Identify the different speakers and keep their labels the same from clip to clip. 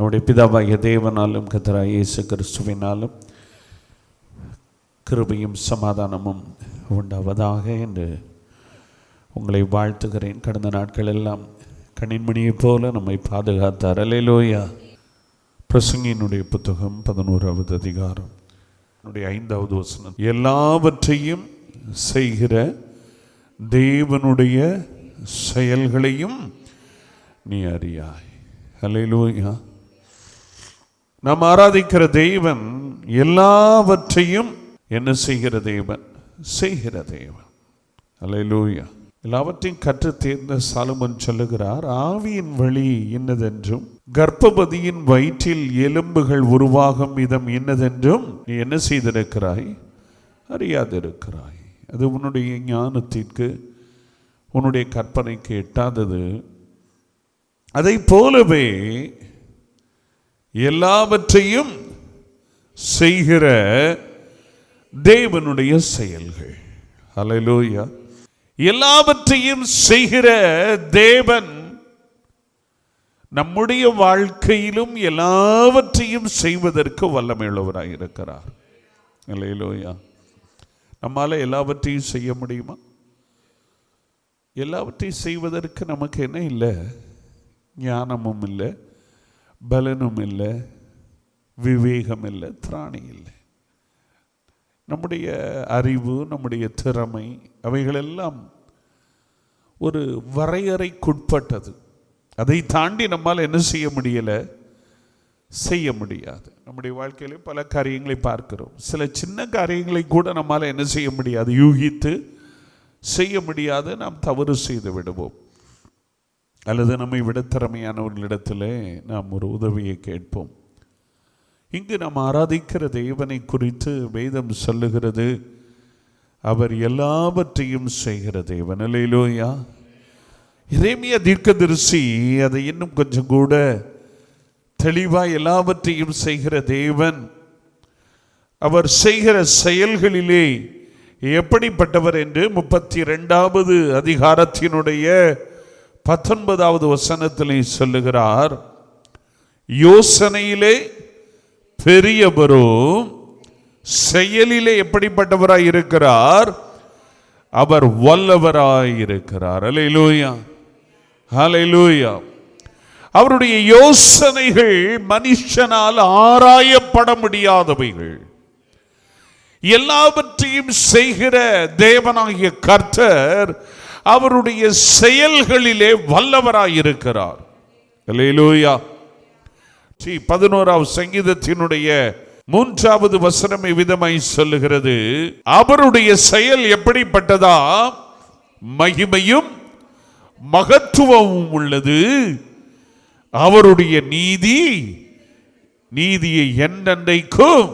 Speaker 1: நம்முடைய பிதாவாகிய தேவனாலும் கர்த்தராகிய இயேசு கிறிஸ்துவினாலும் கிருபையும் சமாதானமும் உண்டாவதாக என்று உங்களை வாழ்த்துகிறேன். கடந்த நாட்கள் எல்லாம் கண்ணின்மணியைப் போல நம்மை பாதுகாத்தார். அல்லேலூயா. பிரசங்கியினுடைய புத்தகம் 11வது அதிகாரம் 5வது வசனம். எல்லாவற்றையும் செய்கிற தேவனுடைய செயல்களையும் நீ அறியாய். அல்லேலூயா. நாம் ஆராதிக்கிற தேவன் எல்லாவற்றையும் என்ன செய்கிற தேவன்? செய்கிற தேவன். அல்லேலூயா. எல்லாவற்றையும் கற்று தேர்ந்த சாலமோன் சொல்லுகிறார், ஆவியின் வழி இன்னதென்றும் கர்ப்பவதியின் வயிற்றில் எலும்புகள் உருவாகும் விதம் இன்னதென்றும் நீ என்ன செய்திருக்கிறாய்? அறியாதிருக்கிறாய். அது உன்னுடைய ஞானத்திற்கு உன்னுடைய கற்பனைக்கு எட்டாதது. அதை போலவே எல்லாவற்றையும் செய்கிற தேவனுடைய செயல்கள். அல்லேலூயா. எல்லாவற்றையும் செய்கிற தேவன் நம்முடைய வாழ்க்கையிலும் எல்லாவற்றையும் செய்வதற்கு வல்லமையுள்ளவராக இருக்கிறார். அல்லேலூயா. நம்மால எல்லாவற்றையும் செய்ய முடியுமா? எல்லாவற்றையும் செய்வதற்கு நமக்கு என்ன இல்லை? ஞானமும் இல்லை, பலனும் இல்லை, விவேகம் இல்லை, திராணி இல்லை. நம்முடைய அறிவு, நம்முடைய திறமை அவைகளெல்லாம் ஒரு வரையறைக்குட்பட்டது. அதை தாண்டி நம்மால் என்ன செய்ய முடியலை? செய்ய முடியாது. நம்முடைய வாழ்க்கையிலே பல காரியங்களை பார்க்கிறோம். சில சின்ன காரியங்களை கூட நம்மால் என்ன செய்ய முடியாது? யூகித்து செய்ய முடியாது. நாம் தவறு செய்து விடுவோம். அல்லது நம்மை விட திறமையானவர்களிடத்தில் நாம் ஒரு உதவியை கேட்போம். இங்கு நாம் ஆராதிக்கிற தேவனை குறித்து வேதம் சொல்லுகிறது, அவர் எல்லாவற்றையும் செய்கிற தேவன். அல்லேலூயா. எரேமியா தீர்க்கதரிசி அதை இன்னும் கொஞ்சம் கூட தெளிவாய் எல்லாவற்றையும் செய்கிற தேவன், அவர் செய்கிற செயல்களிலே எப்படிப்பட்டவர் என்று 32வது அதிகாரத்தினுடைய 19வது வசனத்திலே சொல்லுகிறார். யோசனையிலே பெரியவரும் செயலிலே எப்படிப்பட்டவராய் இருக்கிறார்? அவர் வல்லவராய் இருக்கிறார். அல்லேலூயா. அல்லேலூயா. அவருடைய யோசனைகள் மனுஷனால் ஆராயப்பட முடியாதவைகள். எல்லாவற்றையும் செய்கிற தேவனாகிய கர்த்தர் அவருடைய செயல்களிலே வல்லவராய் இருக்கிறார். அல்லேலூயா. 11வது சங்கீதத்தினுடைய 3வது வசனம் விதமாய் சொல்லுகிறது, அவருடைய செயல் எப்படிப்பட்டதா? மகிமையும் மகத்துவமும் உள்ளது. அவருடைய நீதியை என்றென்றைக்கும்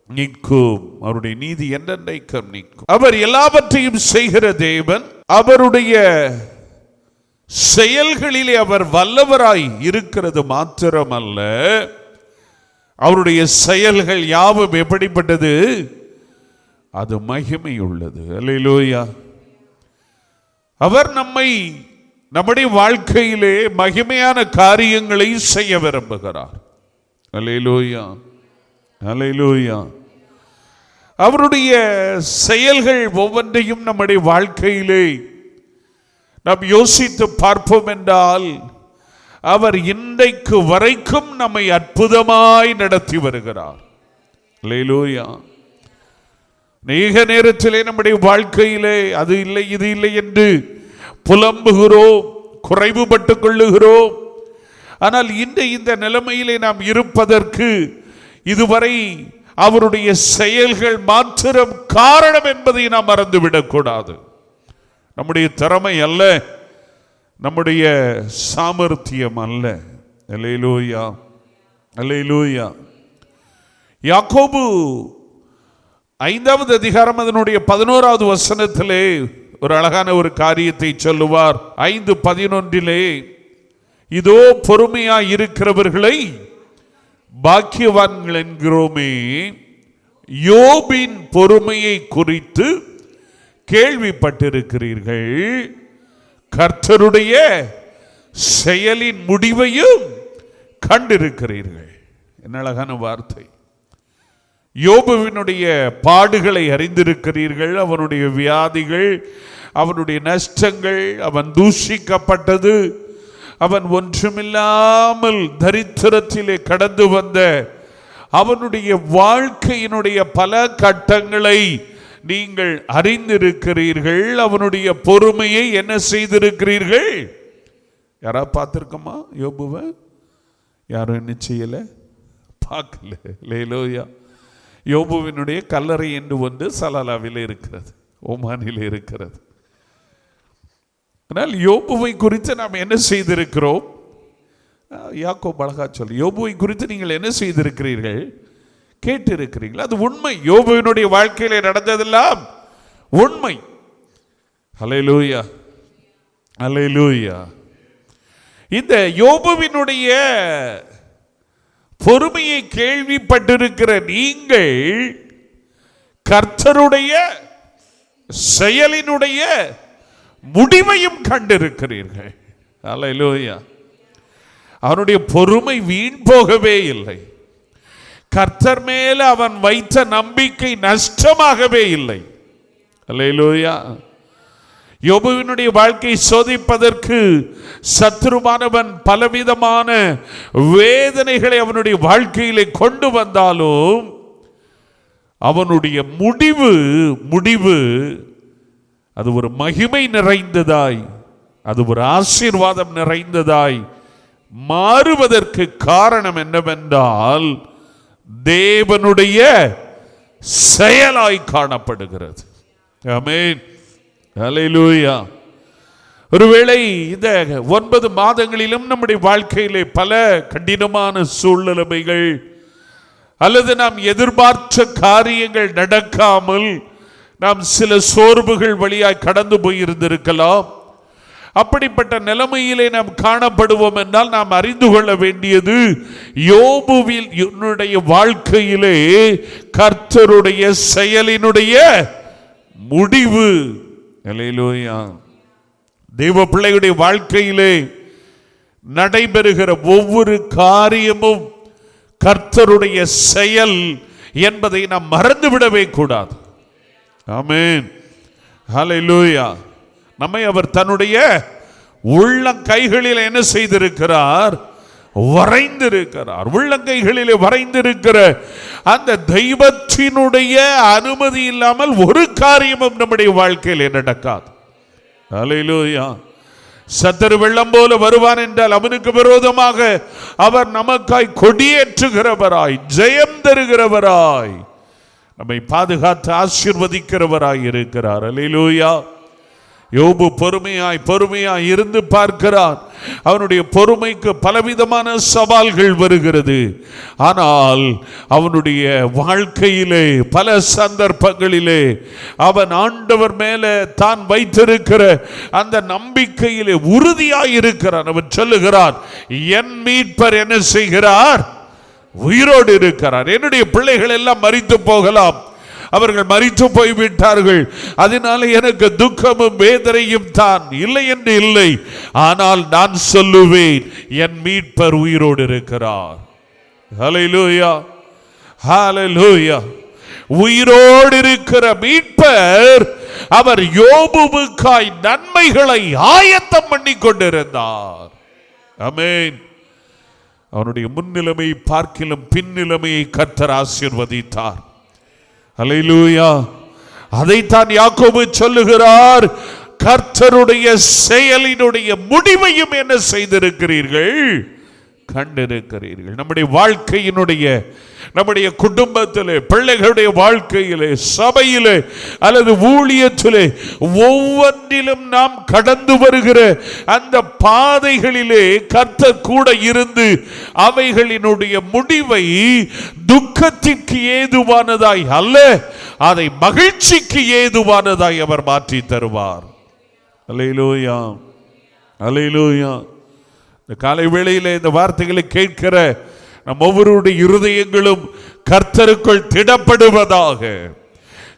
Speaker 1: நிற்கும். அவருடைய நீதி என்றென்றைக்கும் நிற்கும். அவர் எல்லாவற்றையும் செய்கிற தேவன். அவருடைய செயல்களிலே அவர் வல்லவராய் இருக்கிறது மாத்திரமல்ல, அவருடைய செயல்கள் யாவும் எப்படிப்பட்டது? அது மகிமை உள்ளது. அல்லேலூயா. அவர் நம்முடைய வாழ்க்கையிலே மகிமையான காரியங்களை செய்ய விரும்புகிறார். அல்லேலூயா. அல்லேலூயா. அவருடைய செயல்கள் ஒவ்வொன்றையும் நம்முடைய வாழ்க்கையிலே நாம் யோசித்து பார்ப்போம் என்றால், அவர் இன்றைக்கு வரைக்கும் நம்மை அற்புதமாய் நடத்தி வருகிறார். அல்லேலூயா. அநேக நேரத்திலே நம்முடைய வாழ்க்கையிலே அது இல்லை இது இல்லை என்று புலம்புகிறோம், குறைவுபட்டு கொள்ளுகிறோம். ஆனால் இந்த நிலைமையிலே நாம் இருப்பதற்கு இதுவரை அவருடைய செயல்கள் மாத்திரம் காரணம் என்பதை நாம் மறந்துவிடக்கூடாது. நம்முடைய திறமை அல்ல, நம்முடைய சாமர்த்தியம் அல்ல. அல்லேலூயா. அல்லேலூயா. யாக்கோபு 5வது அதிகாரம் அதனுடைய 11வது வசனத்திலே ஒரு அழகான ஒரு காரியத்தை சொல்லுவார். 5:11 இதோ பொறுமையாய் இருக்கிறவர்களை பாக்கியவான்கள் என்கிறோமே, யோபின் பொறுமையை குறித்து கேள்விப்பட்டிருக்கிறீர்கள், கர்த்தருடைய செயலின் முடிவையும் கண்டிருக்கிறீர்கள். என்ன அழகான வார்த்தை. யோபுவினுடைய பாடுகளை அறிந்திருக்கிறீர்கள். அவனுடைய வியாதிகள், அவனுடைய நஷ்டங்கள், அவன் தூஷிக்கப்பட்டது, அவன் ஒன்றுமில்லாமல் தரித்திரத்திலே கடந்து வந்த அவனுடைய வாழ்க்கையினுடைய பல கட்டங்களை நீங்கள் அறிந்திருக்கிறீர்கள். அவனுடைய பொறுமையை என்ன செய்திருக்கிறீர்கள்? யாரா பார்த்திருக்கோமா யோபுவை? யாரும் என்ன செய்யல, பார்க்கல. லேலோயா. யோபுவினுடைய கல்லறை என்று ஒன்று சலாலாவில் இருக்கிறது, ஓமானில் இருக்கிறது. ஆனால் யோபுவை குறித்து நாம் என்ன செய்திருக்கிறோம்? யாக்கோபு அழகா சொல்லி, யோபுவை குறித்து நீங்கள் என்ன செய்திருக்கிறீர்கள்? கேட்டிருக்கிறீர்கள். அது உண்மை. யோபுவினுடைய வாழ்க்கையில நடந்ததெல்லாம் உண்மை. ஹல்லேலூயா, ஹல்லேலூயா. இந்த யோபுவினுடைய பொறுமையை கேள்விப்பட்டிருக்கிற நீங்கள் கர்த்தருடைய செயலினுடைய முடிவையும் கண்டிருக்கிறீர்கள். ஹல்லேலூயா. அவனுடைய பொறுமை வீண் போகவே இல்லை. கர்த்தர் மேல அவன் வைத்த நம்பிக்கை நஷ்டமாகவே இல்லை. ஹல்லேலூயா. யோபுவினுடைய வாழ்க்கை சோதிப்பதற்கு சத்துருவானவன் பலவிதமான வேதனைகளை அவனுடைய வாழ்க்கையிலே கொண்டு வந்தாலும் அவனுடைய முடிவு அது ஒரு மகிமை நிறைந்ததாய், அது ஒரு ஆசீர்வாதம் நிறைந்ததாய் மாறுவதற்கு காரணம் என்னவென்றால் தேவனுடைய செயலாய் காணப்படுகிறது. ஆமென், ஹல்லேலூயா. ஒருவேளை இந்த 9 மாதங்களிலும் நம்முடைய வாழ்க்கையிலே பல கடினமான சூழ்நிலைகள் அல்லது நாம் எதிர்பார்த்த காரியங்கள் நடக்காமல் நாம் சில சோர்வுகள் வழியாய் கடந்து போயிருந்திருக்கலாம். அப்படிப்பட்ட நிலைமையிலே நாம் காணப்படுவோம் என்றால் நாம் அறிந்து கொள்ள வேண்டியது, யோபுவில் என்னுடைய வாழ்க்கையிலே கர்த்தருடைய செயலினுடைய முடிவு. ஹல்லேலூயா. தெய்வ பிள்ளையுடைய வாழ்க்கையிலே நடைபெறுகிற ஒவ்வொரு காரியமும் கர்த்தருடைய செயல் என்பதை நாம் மறந்துவிடவே கூடாது. ஆமென், ஹல்லேலூயா. நம்மை அவர் தன்னுடைய உள்ளங்கைகளில் என்ன செய்திருக்கிறார்? வரைந்திருக்கிறார். உள்ளங்கைகளிலே வரைந்திருக்கிற அந்த தெய்வத்தினுடைய அனுமதி இல்லாமல் ஒரு காரியமும் நம்முடைய வாழ்க்கையில் நடக்காது. ஹல்லேலூயா. சத்துரு வெள்ளம் போல வருவான் என்றால் அவனுக்கு விரோதமாக அவர் நமக்காய் கொடியேற்றுகிறவராய், ஜெயம் தருகிறவராய், நம்மை பாதுகாத்து ஆசீர்வதிக்கிறவராய் இருக்கிறார். ஹல்லேலூயா. யோபு பொறுமையாய் இருந்து பார்க்கிறார். அவனுடைய பொறுமைக்கு பலவிதமான சவால்கள் வருகிறது. ஆனால் அவனுடைய வாழ்க்கையிலே பல சந்தர்ப்பங்களிலே அவன் ஆண்டவர் மேலே தான் வைத்திருக்கிற அந்த நம்பிக்கையிலே உறுதியாய் இருக்கிறான். அவன் சொல்லுகிறான், என் மீட்பர் என்ன செய்கிறார்? உயிரோடு இருக்கிறார். என்னுடைய பிள்ளைகள் எல்லாம் மரித்து போகலாம், அவர்கள் மரித்து போய்விட்டார்கள், அதனால எனக்கு துக்கமும் வேதனையும் தான் இல்லை என்று இல்லை. ஆனால் நான் சொல்லுவேன், என் மீட்பர் உயிரோடு இருக்கிறார். ஹல்லேலூயா, ஹல்லேலூயா. உயிரோடு இருக்கிற மீட்பர் அவர் யோபுவுக்காய் நன்மைகளை ஆயத்தம் பண்ணி கொண்டிருந்தார். ஆமென். அவனுடைய முன்னிலைமை பார்க்கிலும் பின்னிலைமையை கர்த்தர் ஆசீர்வதித்தார். ஹல்லேலூயா. அதைத்தான் யாக்கோபு சொல்லுகிறார், கர்த்தருடைய செயலினுடைய முடிவையும் என்ன செய்திருக்கிறீர்கள்? கண்டிருக்கிறீர்கள். நம்முடைய வாழ்க்கையினுடைய, நம்முடைய குடும்பத்திலே, பிள்ளைகளுடைய வாழ்க்கையிலே, சபையிலே அல்லது ஊழியத்திலே ஒவ்வொன்றிலும் நாம் கடந்து வருகிற அந்த பாதைகளிலே கர்த்தர் கூட இருந்து அவைகளினுடைய முடிவை துக்கத்திற்கு ஏதுவானதாய் அல்ல, அதை மகிழ்ச்சிக்கு ஏதுவானதாய் அவர் மாற்றி தருவார். அல்லேலூயா, அல்லேலூயா. இந்த காலை வேளையிலே இந்த வார்த்தைகளை கேட்கிற நம் ஒவ்வொருடைய இருதயங்களும் கர்த்தருக்குள் திடப்படுவதாக,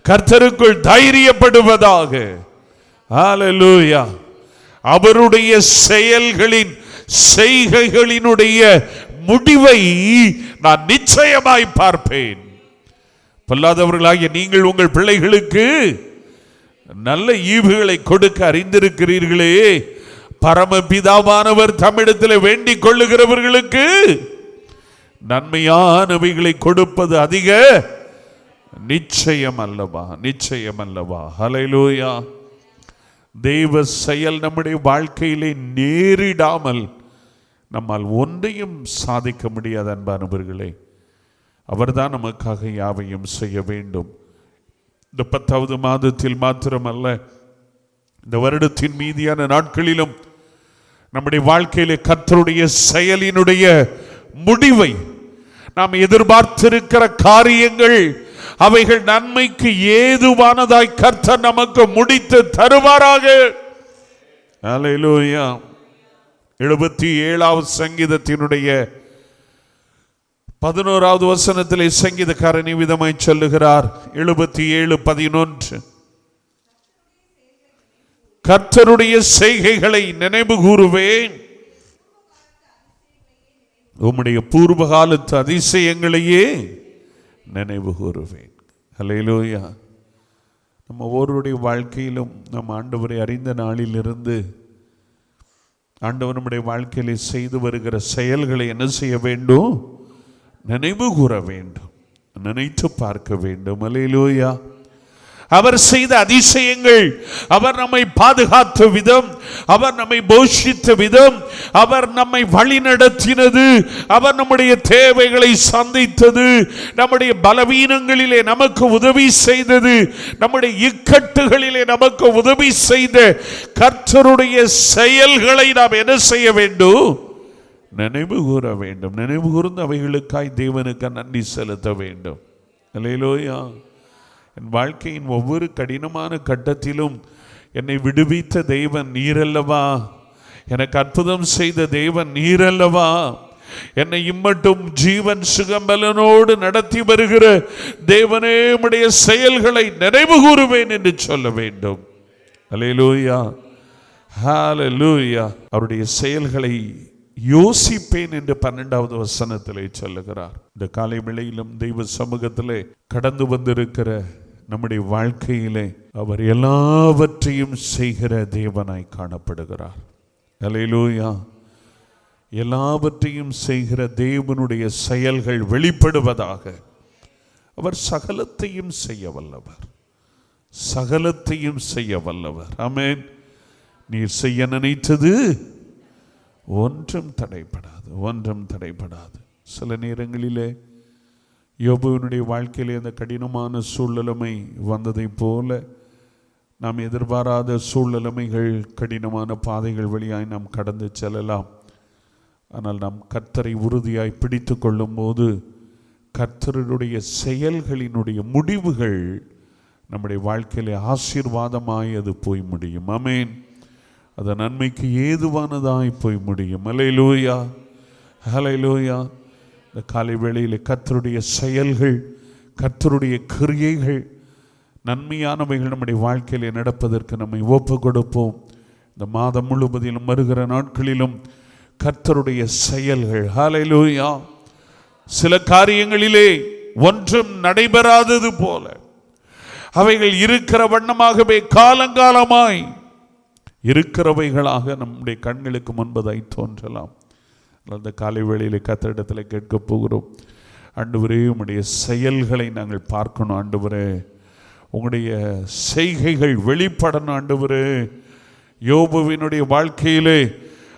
Speaker 1: கர்த்தருக்குள் தைரியப்படுவதாக. ஹல்லேலூயா. அவருடைய செயல்களின் செய்கைகளினுடைய முடிவை நான் நிச்சயமாய் பார்ப்பேன். பொல்லாதவர்களாகிய நீங்கள் உங்கள் பிள்ளைகளுக்கு நல்ல ஈவுகளை கொடுக்க அறிந்திருக்கிறீர்களே, பரமபிதாவானவர் தம்மிடத்தில் வேண்டிக் கொள்ளுகிறவர்களுக்கு நன்மையானவைகளை கொடுப்பது அதிக நிச்சயம் அல்லவா? நிச்சயம் அல்லவா? ஹல்லேலூயா. தெய்வ செயல் நம்முடைய வாழ்க்கையிலே நேரிடாமல் நம்மால் ஒன்றையும் சாதிக்க முடியாது. அன்பானவர்களே, அவர்தான் நமக்காக யாவையும் செய்ய வேண்டும். இந்த 10வது மாதத்தில் மாத்திரமல்ல, இந்த வருடத்தின் மீதியான நாட்களிலும் நம்முடைய வாழ்க்கையிலே கர்த்தருடைய செயலினுடைய முடிவை, நாம் எதிர்பார்த்திருக்கிற காரியங்கள் அவைகள் நன்மைக்கு ஏதுவானதாய் கர்த்தர் நமக்கு முடித்து தருவாராக. ஹல்லேலூயா. 77வது சங்கீதத்தினுடைய 11வது வசனத்திலே சங்கீதக்காரன் விதமாய் சொல்லுகிறார். 77:11, கர்த்தருடைய செய்கைகளை நினைவு கூறுவேன், உம்முடைய பூர்வ காலத்து அதிசயங்களையே நினைவு கூறுவேன். ஹல்லேலூயா. நம்ம ஒவ்வொருடைய வாழ்க்கையிலும் நம் ஆண்டவரை அறிந்த நாளிலிருந்து ஆண்டவர் நம்முடைய வாழ்க்கையிலே செய்து வருகிற செயல்களை என்ன செய்ய வேண்டும்? நினைவு கூற வேண்டும், நினைத்து பார்க்க வேண்டும். ஹல்லேலூயா. அவர் செய்த அதிசயங்கள், அவர் நம்மை பாதுகாத்த விதம், அவர் நம்மை போஷித்த விதம், அவர் நம்மை வழி நடத்தினது, அவர் நம்முடைய தேவைகளை சந்தித்தது, நம்முடைய பலவீனங்களிலே நமக்கு உதவி செய்தது, நம்முடைய இக்கட்டுகளிலே நமக்கு உதவி செய்த கர்த்தருடைய செயல்களை நாம் என்ன செய்ய வேண்டும்? நினைவு கூற வேண்டும். நினைவு கூர்ந்து அவைகளுக்காய் தேவனுக்கு நன்றி செலுத்த வேண்டும். அல்லேலூயா. என் வாழ்க்கையின் ஒவ்வொரு கடினமான கட்டத்திலும் என்னை விடுவித்த தேவன் நீரல்லவா, எனக்கு அற்புதம் செய்த தேவன் நீரல்லவா, என்னை இம்மட்டும் ஜீவன் சுகம்பலனோடு நடத்தி வருகிற தேவனே உம்முடைய செயல்களை நினைவு கூறுவேன் என்று சொல்ல வேண்டும். அல்லேலூயா, ஹல்லேலூயா. அவருடைய செயல்களை யோசிப்பேன் என்று 12வது வசனத்திலே சொல்லுகிறார். இந்த காலை வேளையிலும் தெய்வ சமூகத்திலே கடந்து வந்திருக்கிற நம்முடைய வாழ்க்கையிலே அவர் எல்லாவற்றையும் செய்கிற தேவனாய் காணப்படுகிறார். ஹல்லேலூயா. எல்லாவற்றையும் செய்கிற தேவனுடைய செயல்கள் வெளிப்படுவதாக. அவர் சகலத்தையும் செய்ய வல்லவர், சகலத்தையும் செய்ய வல்லவர். ஆமென். நீர் செய்ய நினைத்தது ஒன்றும் தடைபடாது, ஒன்றும் தடைபடாது. சில நேரங்களிலே யோபுவினுடைய வாழ்க்கையிலே அந்த கடினமான சூழ்நிலைமை வந்ததை போல நாம் எதிர்பாராத சூழ்நிலைமைகள், கடினமான பாதைகள் வழியாய் நாம் கடந்து செல்லலாம். ஆனால் நாம் கர்த்தரை உறுதியாய் பிடித்து கொள்ளும் போது கர்த்தருடைய செயல்களினுடைய முடிவுகள் நம்முடைய வாழ்க்கையிலே ஆசீர்வாதமாய் அது போய் முடியும். ஆமென். அது நன்மைக்கு ஏதுவானதாய் போய் முடியும். அல்லேலூயா, ஹல்லேலூயா. இந்த காலை வேளையில் கர்த்தருடைய செயல்கள், கர்த்தருடைய கிரியைகள், நன்மையானவைகள் நம்முடைய வாழ்க்கையிலே நடப்பதற்கு நம்மை ஒப்பு கொடுப்போம். இந்த மாதம் முழுவதிலும் வருகிற நாட்களிலும் கர்த்தருடைய செயல்கள், ஹல்லேலூயா. சில காரியங்களிலே ஒன்றும் நடைபெறாதது போல அவைகள் இருக்கிற வண்ணமாகவே காலங்காலமாய் இருக்கிறவைகளாக நம்முடைய கண்களுக்கு முன்பதாய் தோன்றலாம். அந்த காலை வேளையில் கர்த்தரிடத்தில் கேட்க போகிறோம். ஆண்டவரே, உம்முடைய செயல்களை நாங்கள் பார்க்கணும். ஆண்டவரே, உங்களுடைய செய்கைகள் வெளிப்படணும். ஆண்டவரே, யோபுவினுடைய வாழ்க்கையிலே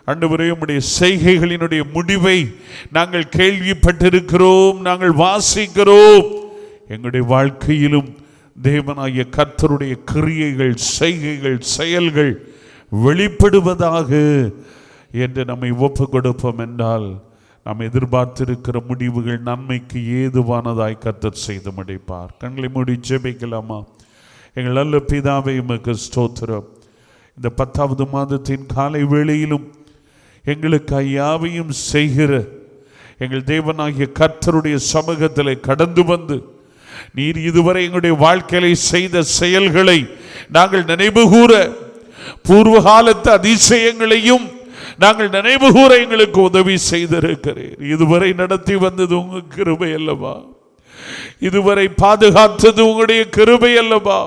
Speaker 1: ஆண்டவரே உம்முடைய செய்கைகளினுடைய முடிவை நாங்கள் கேள்விப்பட்டிருக்கிறோம், நாங்கள் வாசிக்கிறோம். எங்களுடைய வாழ்க்கையிலும் தேவனாகிய கர்த்தருடைய கிரியைகள், செய்கைகள், செயல்கள் வெளிப்படுவதாக என்று நம்மை ஒப்பு கொடுப்போம் என்றால் நாம் எதிர்பார்த்திருக்கிற முடிவுகள் நன்மைக்கு ஏதுவானதாய் கர்த்தர் செய்து முடிப்பார். கண்களை மூடி ஜெபிக்கலாமா? எங்கள் நல்ல பிதாவே, உமக்கு ஸ்தோத்திரம். இந்த 10வது மாதத்தின் காலை வேளையிலும் எங்களுக்கு யாவையும் செய்கிற எங்கள் தேவனாகிய கர்த்தருடைய சமூகத்திலே கடந்து வந்து நீர் இதுவரை எங்களுடைய வாழ்க்கையிலே செய்த செயல்களை நாங்கள் நினைவு கூற, பூர்வகாலத்து அதிசயங்களையும் நாங்கள் நினைவு கூற எங்களுக்கு உதவி செய்திருக்கிறீர். இதுவரை நடத்தி வந்தது உங்க கிருபை அல்லவா? இதுவரை பாதுகாத்தது உங்களுடைய கிருபை அல்லவா?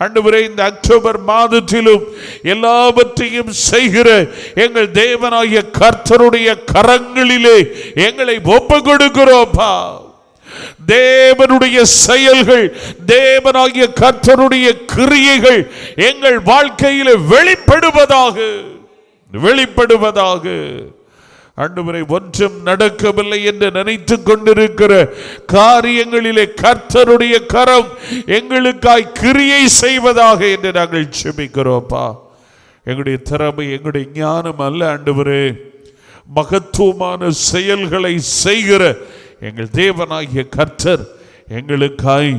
Speaker 1: ஆண்டவரே, இந்த அக்டோபர் மாதத்திலும் எல்லாவற்றையும் செய்கிற எங்கள் தேவனாகிய கர்த்தருடைய கரங்களிலே எங்களை ஒப்பு கொடுக்கிறோம்ப்பா. தேவனுடைய செயல்கள், தேவனாகிய கர்த்தருடைய கிரியைகள் எங்கள் வாழ்க்கையிலே வெளிப்படுவதாக. ஆண்டவரே, ஒன்றும் நடக்கவில்லை என்று நினைத்துக் கொண்டிருக்கிற காரியங்களிலே கர்த்தருடைய கரம் எங்களுக்காய் கிரியை செய்வதாக என்று நாங்கள் ஜெபிக்கிறோம்ப்பா. எங்களுடைய திறமை, எங்களுடைய ஞானம் அல்ல ஆண்டவரே, மகத்துவமான செயல்களை செய்கிற எங்கள் தேவனாகிய கர்த்தர் எங்களுக்காய்,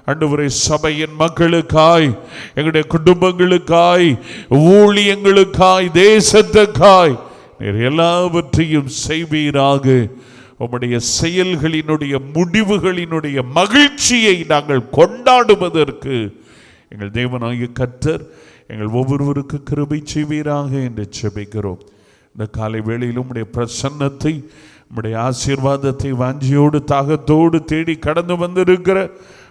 Speaker 1: ஆண்டவரே, சபையின் மக்களுக்காய், எங்களுடைய குடும்பங்களுக்காய், ஊழியங்களுக்காய், தேசத்துக்காய் எல்லாவற்றையும் செய்வீராக. உம்முடைய செயல்களினுடைய முடிவுகளினுடைய மகிழ்ச்சியை நாங்கள் கொண்டாடுவதற்கு எங்கள் தேவனாகிய கர்த்தர் எங்கள் ஒவ்வொருவருக்கு கிருபை செய்வீராக என்று ஜெபிக்கிறோம். இந்த காலை வேளையில் உம்முடைய பிரசன்னத்தை, உம்முடைய ஆசீர்வாதத்தை வாஞ்சியோடு தாகத்தோடு தேடி கடந்து வந்திருக்கிற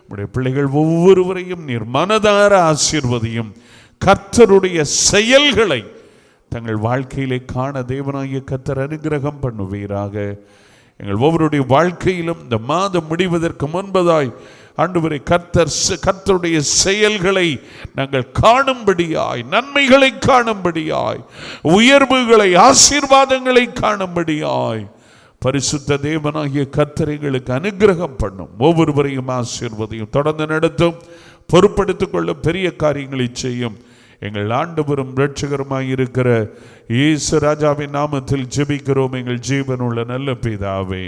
Speaker 1: உம்முடைய பிள்ளைகள் ஒவ்வொருவரையும் நீர் மனதார ஆசீர்வதியும். கர்த்தருடைய செயல்களை தங்கள் வாழ்க்கையிலே காண தேவனாகிய கர்த்தர் அனுகிரகம் பண்ணுவீராக. எங்கள் ஒவ்வொருடைய வாழ்க்கையிலும் இந்த மாதம் முடிவதற்கு முன்பதாய் ஆண்டவரே, கர்த்தருடைய செயல்களை நாங்கள் காணும்படியாய், நன்மைகளை காணும்படியாய், உயர்வுகளை, ஆசீர்வாதங்களை காணும்படியாய் பரிசுத்த தேவனாகிய கர்த்தர் எங்களுக்கு அனுகிரகம் பண்ணும். ஒவ்வொருவரையும் ஆசீர்வதியும், தொடர்ந்து நடத்தும், பொறுப்படுத்திக் கொள்ள பெரிய காரியங்களை செய்யும். எங்கள் ஆண்டவரும் இரட்சகருமாய் இருக்கிற இயேசு ராஜாவின் நாமத்தில் ஜெபிக்கிறோம் எங்கள் ஜீவனுள்ள நல்ல பிதாவே.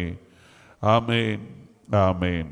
Speaker 1: ஆமேன், ஆமேன்.